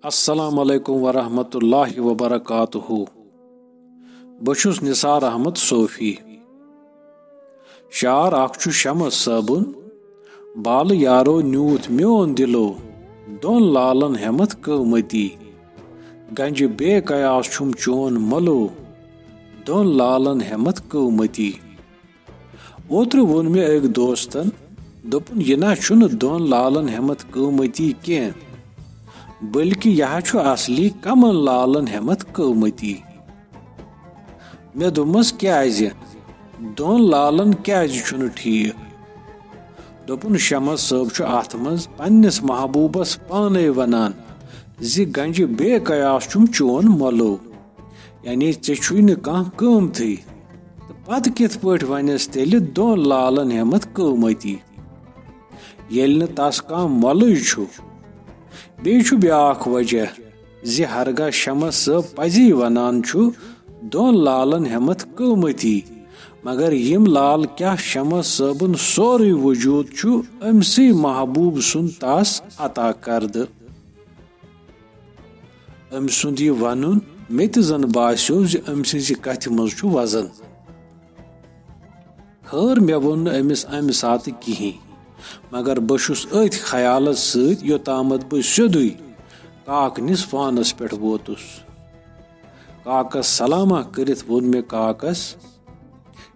अस्सलाम वालेकुम वरहमतुल्लाहि वबरकातुहू। बशुस निसार अहमद सोफी। शार अख शमस साबुन बाल यारो न्यूत म्योन दिलो दोन लालन हेमत कमती गंज बे कयास छुम चोन मलो दोन लालन हेमत कमती। ओत्र वोन मे एक दोस्तन दोपन यह ना छुन दोन लालन हेमत कमती कें बल्कि यह असली कमन लालन हेमत कमती। मे दोमस क्याज दोन लालन क्याज छुन ठीक। दोपन शमस साहब अथ मज पन्निस महबूबस पाने वनान जि गंज बे कयास छुम चोन मलो, यानी ऐ छुई न कांह कमथै तो पत किथ पठ वनस तेल दोन लालन हेमत कमती येल न तस कांह मलै छु। बेचु ब्याख वजह जि हरगा शमस साहब पजी वनान छु दोन लालन हेमत कमती, मगर यम लाल क्या शमस साहबन सोरे वजूद छु अमसी महबूब सुन तास अता करद। अम सुंद यह वनुन मे त जन बास्यो जि अम सिंज कथ मज छु वजन। खैर मे वोन अमिस अमि सात किहीं, मगर बशुस अथ ख्याल सत योतामत बह सोदुई काक निस फानस पे वोतुस। काकस सलामा करित वोन मे काकस,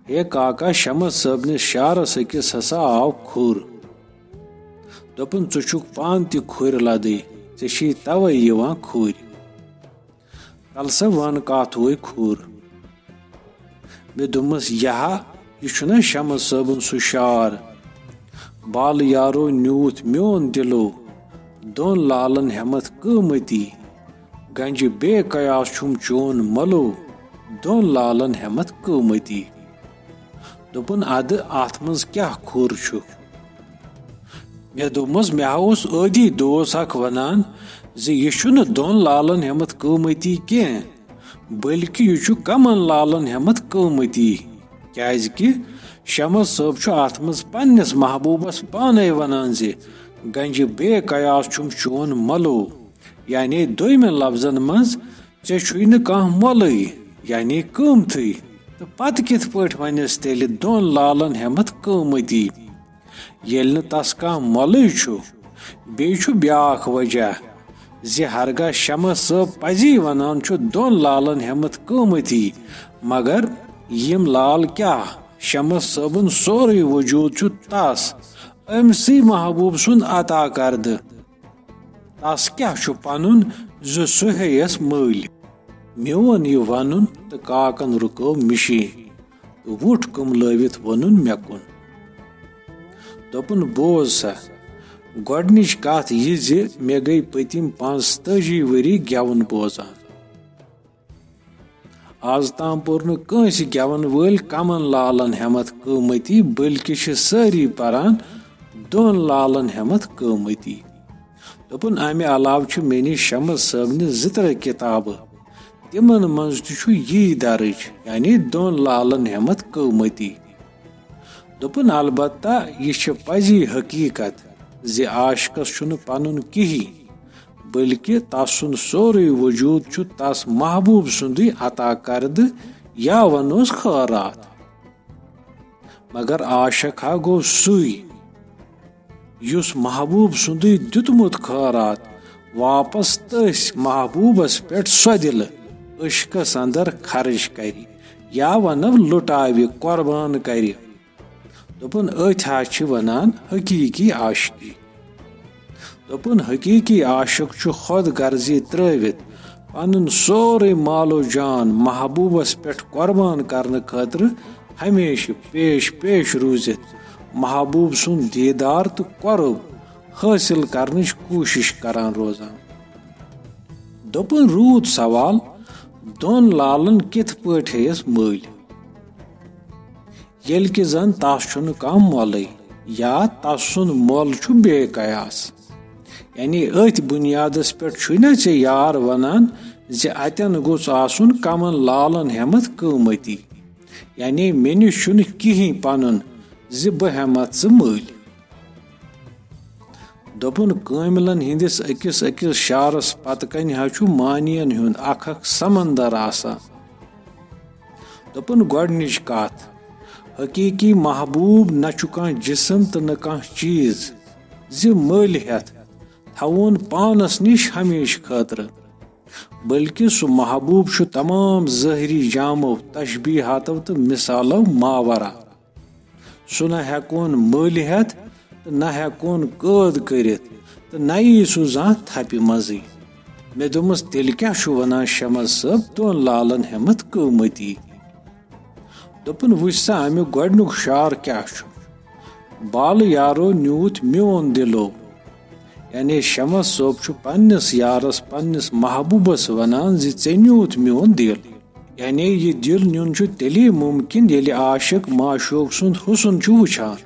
हे काका शमस साहब निस शारस अकिस हसा आव खुर। दोपन चु छुक पान ति खुर लदे ऐ छी तवे यिवां खुर। तल सा वन कथ वो खुर। मे दोमस यह छुना शमस साहबन सु शार बाल यारो न्यूत म्योन दिलो दोन लालन हेमत कमती गंज बे कयास छुम चोन मलो दोन लालन हेमत कमती। दोपन अद अथ मज क्या खुर छु। मे दोमस मे ओस अदी दोस अख वनान जि यह छुन दोन लालन हेमत कमती कें बल्कि यह छु कमन लालन हेमत कमती, क्याज कि शमस साहब छु अथ मज पन्निस महबूबस पाने वनान जे गंज बे कयास छुम चोन मलो, यानी दोयमें लफ्जन मज ऐ छुई न कांह मोलै यानी कमथै तो पत किथ पठ वनस तेल दोन लालन हेमत कमती येल न तस कांह मोलै छु। बे छु ब्याख वजह जि हरगा शमस साहब पजी वनान छु दोन लालन हेमत कमती, मगर यम लाल क्या शमस साहबन सोरे वजूद छु तस अमसी महबूब सुन अता करद। तस क्या छु पनुन जो सुहेयस मल। मोन यह वनुन तो काकन रुको मिशी तो वुठ कुमलवित वनुन मे कुन। दोपन बोज सा गोडनिच कथ यह जे मे गई पतिम 45 वरी गेवन बोजान। आज ताम पोर न कंस गेवन वल कमन लालन हेमत कमती बल्कि सारी परान दोन लालन हेमत कमती। दोपन अमे अलाव छु मे निश शमस साहब नि 2-3 किताब तिमन मज छु यी दर्ज, यानी दोन लालन हेमत कमती। दोपन अलबत्ता यह पजी हकीकत जे आशिकस छुन पनुन किही बल्कि तसुन सोरे वजूद छु तस महबूब सुंदी अता करद या वनोस खैरात। मगर आशक हा गो सुई युस महबूब सुंदी दुतमुत खैरात वापस तस महबूबस पेट सोदिल इश्कस अंदर खर्च करी या वनव लुटावे कुर्बान करी। दोपन अथा छ वनान हकीकी आशिकी। दोपन हकीकी आशिक छु खुद गर्जी त्रवित पनुन सोरे मालो जान महबूबस पेट कुर्बान करने खतर हमेशा पेश पेश रूजित महबूब सुन दीदार तो कुर्ब हासिल करने कोशिश करान रोजान। दोपन रूद सवाल दोन लालन किथ पठ हेयस मल येल कि जन तस छुन कांह मोलै या तसुन मोल छु बेकयास, यानी अथ बुनियादस पे छुना ऐ यार वनान जे अतन गोस आसुन कमन लालन हेमत कमती, यानी मे निश छुन किहीं पनुन जे बह हेमत ज मल। दोपन कामिलन हिंदिस अकिस अकिस शारस पत कन हछु मानियन हुंद अख समंदर आसान। दोपन गोडनिच कथ हकीकी महबूब न कह जिस्म तो न कह चीज जि मल हेथ थवन पानस निश हमेश खतर, बल्कि सु महबूब छु तमाम ज़ाहिरी जामो तशबीहातो तो मिसालो मावरा। सु न हेकोन मल हेथ तो न हेकोन कद करित तो न यी सु जहाँ थपि मजी। मे दोमस तेल क्या छु वनान शमस सब दोन लालन हेमत क़ीमती। दोपन वुछ सा अमिक गोडनुक शार क्या छु, बाल यारो न्यूत म्योन दिलो। यानी शमस सोब छु पन्निस यारस पन्निस महबूबस वनान जि चे न्यूत म्योन दिल। यानी ये दिल न्युन छु तेली मुमकिन येलि आशिक माशूक सुंद हुस्न छु वुछान।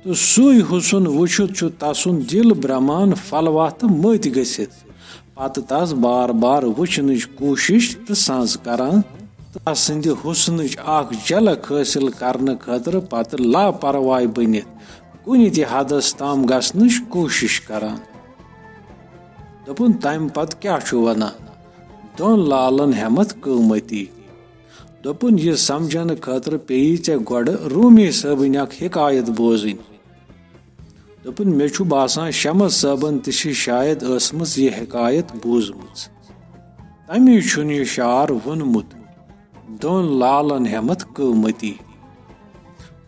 तो सुई हुस्न वुछुत छु तसुन दिल ब्रह्मान फलवा तो मत गसित पत तस बार बार वुछनच कोशिश तो सांस करान तसंद हुस्नच अख झलक हासिल करने खतर पत लापरवाह बनित कुनि ति हदस ताम गसनच कोशिश करान। दोपन तम पत क्या छु वनान, दोन लालन हेमत क़ीमती। दोपन यह समझन खतर पेयी चे गोड रूमी सबन अख हिकायत बोजन। दोपन मे छु बासान शमस सबन तिश शायद असमस यह हिकायत बोजमुज, तमी छुन यह शार वनमुत दोन लालन हेमत क़ीमती।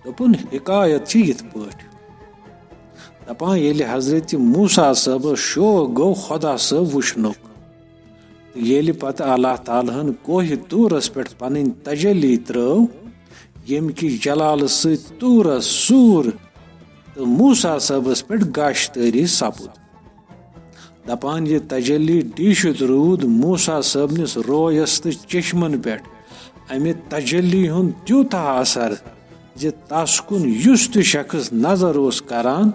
दोपन हिकायत छ यिथ पठ दपान येलि हजरत मूसा सब शौक गो खुदा सब वुछनुक, येलि पत अल्लाह तालाहन कोह तूरस पे पन तजल्ली त्रव यम कि जलाल सत तूरस सूर तो मूसा सबस पे गाशतरी सपुद। दपान ये तजल्ली डीशत रूद मूसा सबनिस रोयस तो चश्मन पे अमे तजल्ली हुन त्यूता असर जे तस कुन युस तो शख्स नजर ओस करान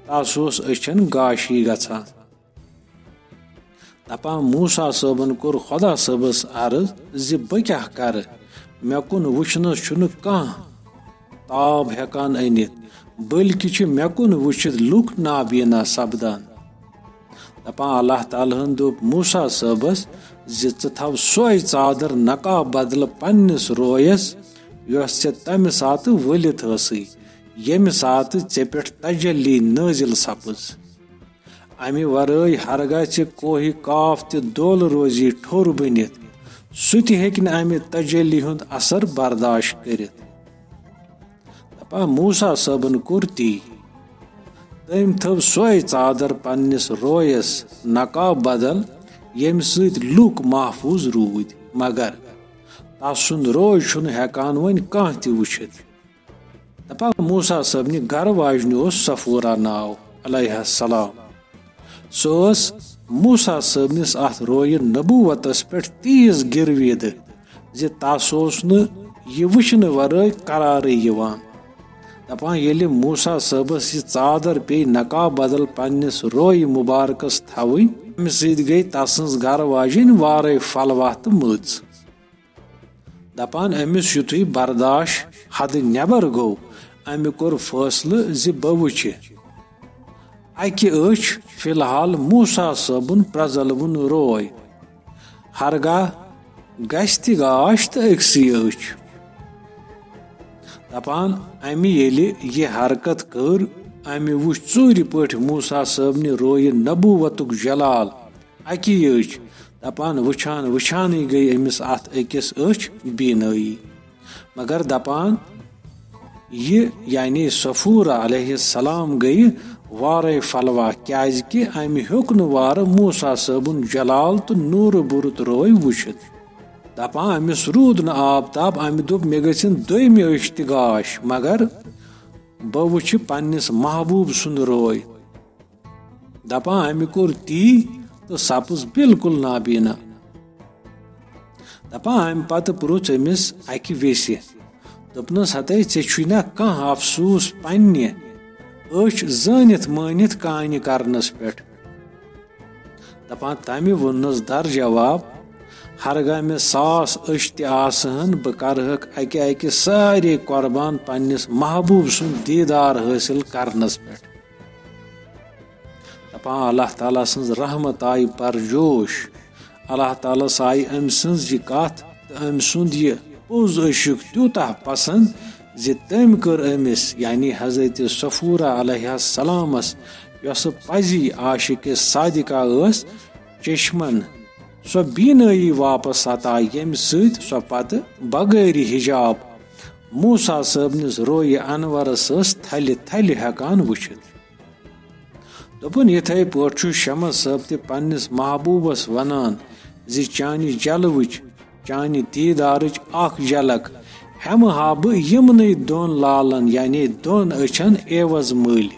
तस ओस अछन गाशी गछान। दपान मूसा सबन कोर खुदा सबस अर्ज जि ब क्या कर, मे कुन वुछनस छुन कह ताब हेकान अनित, बल्कि छ मे कुन वुछित लुक नाबीना सपदान। दपान अल्लाह तालाहन दोप मूसा सबस जि च थव सोय चादर नकाब बदल पन्निस रोयस यस चे तम सात वलित हसी यम सात चे पे तजल्ली नाजिल सपज। अमि वराई हरगा चे कोहि काफ ते दोल रोजी ठोर बनित सु ति हेक न अमि तजल्ली हुंद असर बर्दाश्त करित। दपा मूसा सबन कोर ती, तम थव सोय चादर पन्निस रोयस नकाब बदल यम सत लुक महफूज रूद, मगर तसुंद रोय छुन हेकान वन कह ति वुछित। दपा मूसा सबनि घर वाजनि ओस सफूरा नाव अलैहिस्सलाम। सोस मूसा सबनिस अथ रोय नबूवतस पे तीज गिरविद जे तस ओस न यह वुछन वराई करार यिवान। दपान येलि मूसा सबस यह चादर पे नकाब बदल पन्निस रोय मुबारकस थवन अमि सत गई तसंज घर वाजन वारे फलवा तो मज। दपान अमिस युथुय बर्दाश्त हद नेबर गो अमि कोर फैसले जि ब वुछ अकि अछ फिलहाल मूसा सबन प्रजलवन रोय, हरगाह गछ ति गाश तो अक्सी अछ। दपान अमि येलि यह हरकत कर अमि वुछ चूर पठ मूसा सबनि रोय नबूवतुक जलाल अकि अछ। दपान वुछान वुछान गई अमिस अथ अकिस अछ बीनई, मगर दपान ये यानी सफूरा अलैहिस्सलाम गई वारे फलवा क्याज कि अमि हेक न वार मूसा सबन जलाल तो नूर बुरुत रोय वुछित। दपान अमिस रूद न आब ताब अमि दोप मे गछिन दोयमि अछ ति गाश, मगर ब वुछ पन्निस महबूब सुंद रोय। दपान अमि कोर ती तो सपज बिल्कुल नाबीना। दपान अमि पत पुरुच अमिस अकि वेसि दोपनस हते चे छुना कह अफसूस पन्ने अछ जानित मानित कान करनस पे। दपान तमि वोनस दर जवाब, हरगा मे 100 अछ ति आसहन ब करहक अकि अकि सारे कुर्बान पन्निस महबूब सुन दीदार हासिल करनस पे। दपान अल्लाह ताला सन्ज रहमत आई परजोश, अल्लाह ताला आई अम सन्ज यह कथ तो अम सुंद यह पोज अशुक त्यूतः पसंद जे तम कर अमिस यानी हजरत सफूरा अलैहिस्सलामस यस पजी आशिक सादिका चश्मन सो बीनई वापस अता यम सत सो पत बगैर हिजाब मूसा सबनिस रोय अनवरस थल थल हेकान वुचित। दोपन यथे पे शमस सब ते पन्निस महबूबस वनान जि चानि जलवच चानि दीदारच अख झलक हम हा बह यमने दोन लालन यानी दोन अछन एवज मल।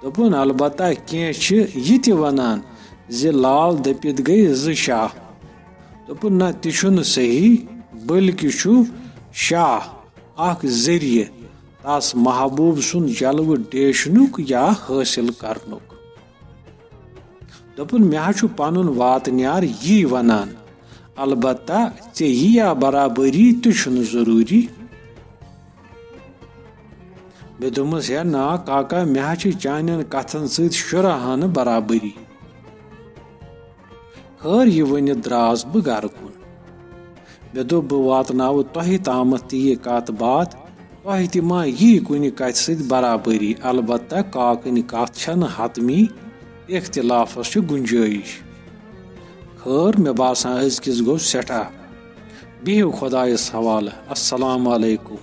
दोपन अलबत्ता कह ये वनान जि लाल दपित गई ज शाह। दोपन ना तह सही बल्कि शाह अख जरिए तस महबूब सुन जलव डेशनुक या हासिल करनुक। दोपन मे पनुन वातन्यार यी वनान अलबत्ता ऐ यिया बराबरी तह जरूरी। मे दोमस है ना काका मे चान कथन सराहान बराबरी। खैर यह वन द्रास बह गर कुन। मे दो बह वातनाव तोह तामत यह कत बात तोह ति मा यी कुन कथ सत बराबरी। अलबत्ता काकन कथ छन हतमी इख्तिलाफस गुंजाइश। खैर मे बासान अजकिस गो सेठा। बिहु खुदायस हवाले। अस्सलाम वालेकुम।